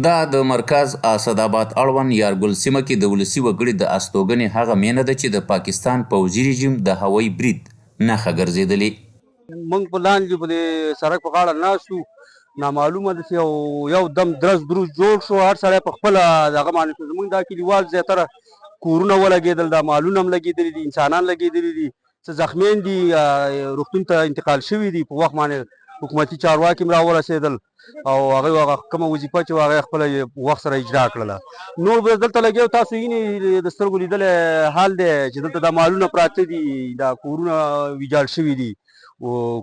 دا د مرکز اسداباد اړوند یارګل سیمه کې د ولسي وګړي د استوګنې هغه مینه ده چې د پاکستان پوځي رژیم د هوایي برید نښه ګرځېدلې. موږ په لاندې په دې سړک په غاړه ناست وو، نامعلومه داسې یو دم درز بروز جوړ شو، هر سړی په خپله دغه باندې شو. زموږ دا کلیوال زیاتره کورونه ولګېدل، دا مالونه هم لګېدلي دي، انسانان لګېدلي دي، څه زخمیان دي، روغتون ته انتقال شوي دي. په وخت باندې حکومتي چارواکي هم راورسېدل او هغوی هغه کومه وظیفه چې هغه خپله په وخت سره اجرا کړله. نور به دلته لګیا تاسو وینئ د سترګو لیدلی حال دی چې دلته دا مالونه پراته دي، دا کورونه ویجاړ شوي دي،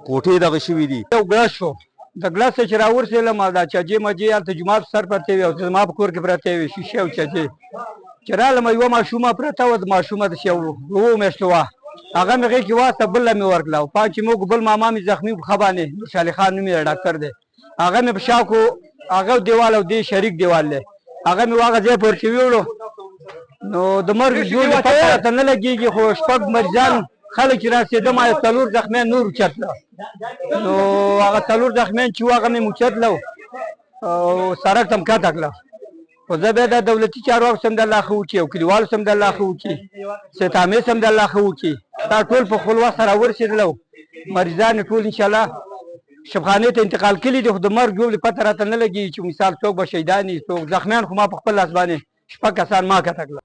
کوټې دغه شوي دي. یو ګړز شو، د ګړز څخه چې راورسېدلم دا چجې مجې هلته جومات سر پرتې وې او زما په کور کې پرتې وې شیشې او چجې. چې رالم یوه ماشومه پرته وه، د ماشومه داسې یو اووه میاشتو وه، هغه مې غېږ کې واخیسته، بله مې ورکړه او پام چې موږ بل ماما مې زخمي په ښه باندې نورشاه علي خان نوم یې ډاکټر دی، هغه مې په شا کړو، هغه دیوال او دې شریک دیوال دی، هغه مې هغه ځای پورې چې ویوړو نو د مرګ ژوند پته راته نه لګېږي. خو شپږ مریضان خلک چې راسېده ما یې څلور زخمیان نور اوچتله، نو هغه څلور زخمیان چې وو هغه مې اوچتله او سړک ته م کښته کړله. خو زه بیا دا دولتي چارواکو سم د الله ښه وکړي او کلیوالو سم د الله ښه وکړي، سید عامر سم د الله ښه وکړي، دا ټول په خپل وخت سره ورسېدل او مریضان یې ټول انشاءالله شفخانې ته انتقال کړي دي. خو د مرګ ژوبلې پته راته نه لګېږي چې مثال څوک به شهیدان وي، څوک زخمیان خو ما په خپل لاس باندې شپږ کسان ما کښته کړل.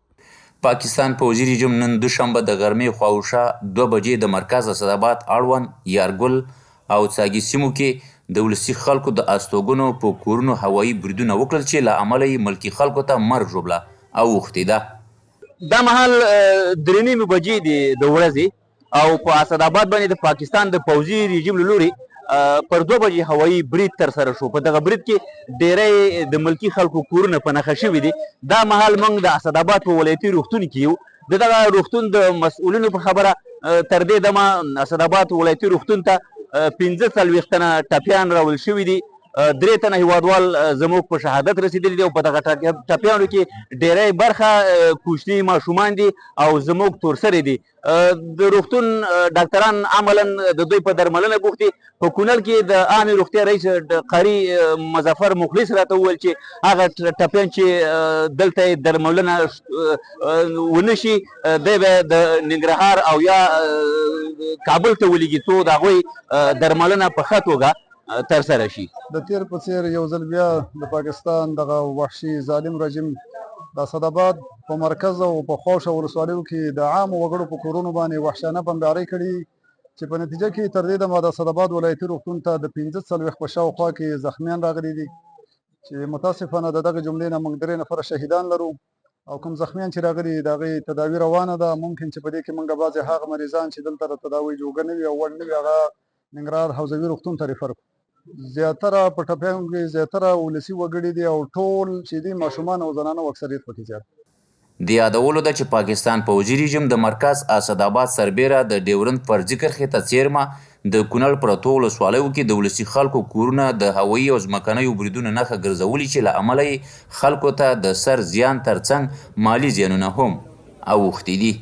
پاکستان پوځي رژیم نن دوشنبه د غرمې خواوشا 2 بجې د مرکز اسداباد اړوند یارګل او څاګي سیمو کې د ولسي خلکو د استوګنو په کورونو هوایي بریدونه وکړل چې له امله یې ملکي خلکو ته مرګ ژوبله اوښتې ده. دا مهال 3:30 بجې دي د ورځې او په اسداباد باندې د پاکستان د پوځي رژیم له لوري پر 2 بجې هوایي برید ترسره شو. په دغه برید کې ډیری د ملکي خلکو کورونه په نښه شوي دي. دا مهال موږ د اسداباد په ولایتي روغتون کې یو. د دغه روغتون د مسؤلینو په خبره تر دې دمه اسداباد ولایتي روغتون ته 45 تنه ټپیان راول شوي دي. 3 تنه هیوادوال زموږ په شهادت رسېدلي دي او په دغه ټپیانو کې ډیری برخه کوچني ماشومان دي او زموږ تورسرې دي. د روغتون ډاکټران عملا د دوی په درملنه بوخت دي. په کونړ کې د عامې روغتیا رئیس قاري مظفر مخلص راته وویل چې هغه ټپیان چې دلته یې درملنه ونه شي دی به د ننګرهار او یا کابل ته ولیږي څو د هغوی درملنه په ښه توګه ترسره شي. د تیر په څیر یو ځل بیا د پاکستان دغه وحشي ظالم رژیم د اسداباد په مرکز او په خوشه ولسوالیو کې د عامو وګړو په کورونو باندې وحشیانه بمبارۍ کړي چې په نتیجه کې تر دې دمه د اسداباد ولایتي روغتون ته د 45 په شاوخوا کې زخمیان راغلي دي چې متاسفانه د دغه جملې نه موږ 3 نفره شهیدان لرو او کوم زخمیان چې راغلي د هغې تداوي روانه ده. ممکن چې په دې کې موږ بعضې هغه مریضان چې دلته د تداوي جوګه نه وي او وړ نه وي هغه ننګرهار حوزوي روغتون ته ریفر کړو. زیاتره په ټپیانو کې زیاتره ولسي وګړي دي او ټول چې دي ماشومان او زنانه او اکثریت پکې زیات. د یادولو ده چې پاکستان پوځي رژیم د مرکز اسداباد سربیره د ډیورند فرضي کرښې ته څیرمه د کونړ پرتو ولسوالیو کې د ولسي خلکو کورونه د هوایي او ځمکنیو بریدونو نښه ګرځولي چې له امله یې خلکو ته د سر زیان ترڅنګ مالي زیانونه هم اوښتي دي.